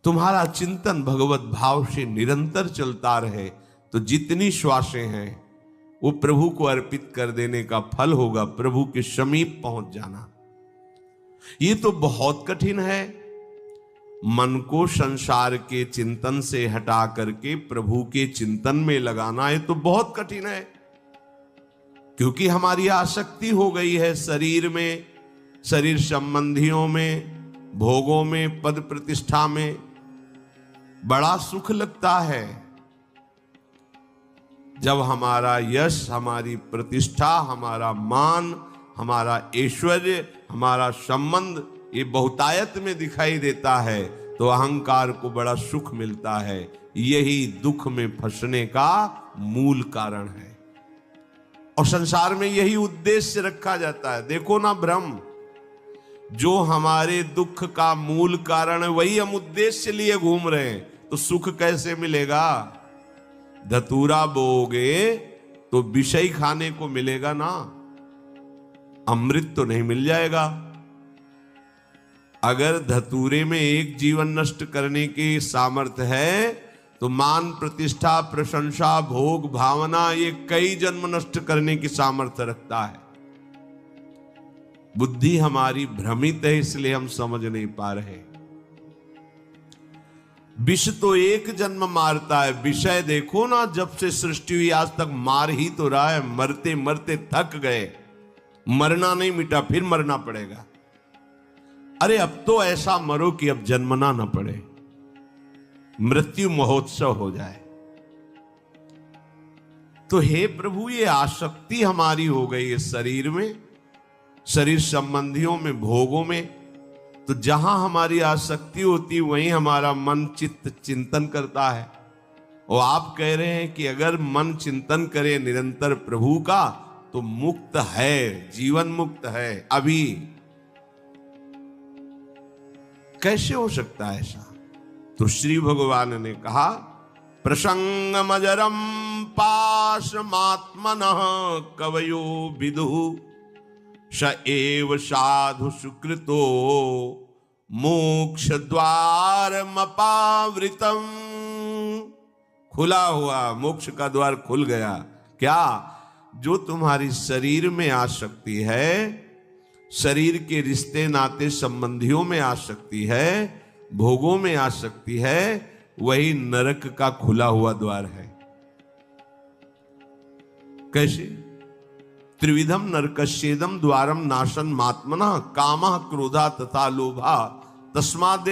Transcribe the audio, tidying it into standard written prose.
तुम्हारा चिंतन भगवत भाव से निरंतर चलता रहे तो जितनी श्वासें हैं वो प्रभु को अर्पित कर देने का फल होगा, प्रभु के समीप पहुंच जाना। ये तो बहुत कठिन है। मन को संसार के चिंतन से हटा करके प्रभु के चिंतन में लगाना, ये तो बहुत कठिन है, क्योंकि हमारी आसक्ति हो गई है शरीर में, शरीर संबंधियों में, भोगों में, पद प्रतिष्ठा में। बड़ा सुख लगता है जब हमारा यश, हमारी प्रतिष्ठा, हमारा मान, हमारा ऐश्वर्य, हमारा संबंध ये बहुतायत में दिखाई देता है तो अहंकार को बड़ा सुख मिलता है। यही दुख में फंसने का मूल कारण है और संसार में यही उद्देश्य रखा जाता है। देखो ना ब्रह्म, जो हमारे दुख का मूल कारण है वही हम उद्देश्य लिए घूम रहे हैं, तो सुख कैसे मिलेगा? धतूरा बोओगे तो विषय खाने को मिलेगा ना, अमृत तो नहीं मिल जाएगा। अगर धतूरे में एक जीवन नष्ट करने की सामर्थ्य है तो मान, प्रतिष्ठा, प्रशंसा, भोग, भावना ये कई जन्म नष्ट करने की सामर्थ्य रखता है। बुद्धि हमारी भ्रमित है, इसलिए हम समझ नहीं पा रहे। विष तो एक जन्म मारता है, विषय देखो ना, जब से सृष्टि हुई आज तक मार ही तो रहा है। मरते मरते थक गए, मरना नहीं मिटा, फिर मरना पड़ेगा। अरे अब तो ऐसा मरो कि अब जन्मना न पड़े, मृत्यु महोत्सव हो जाए। तो हे प्रभु, ये आसक्ति हमारी हो गई है शरीर में, शरीर संबंधियों में, भोगों में। तो जहां हमारी आसक्ति होती वहीं हमारा मन चित्त चिंतन करता है। और आप कह रहे हैं कि अगर मन चिंतन करे निरंतर प्रभु का तो मुक्त है, जीवन मुक्त है। अभी कैसे हो सकता है ऐसा? तो श्री भगवान ने कहा, प्रसंगमजरम पाशमात्मनः कवयो विदुः स एव साधु सुकृतो मोक्ष द्वारमपावृतम्। खुला हुआ मोक्ष का द्वार खुल गया। क्या? जो तुम्हारी शरीर में आसक्ति है, शरीर के रिश्ते नाते संबंधियों में आसक्ति है, भोगों में आसक्ति है, वही नरक का खुला हुआ द्वार है। कैसे? त्रिविधम नरकस्येदम द्वारम नाशन मात्मना कामः क्रोधा तथा लोभा तस्माद्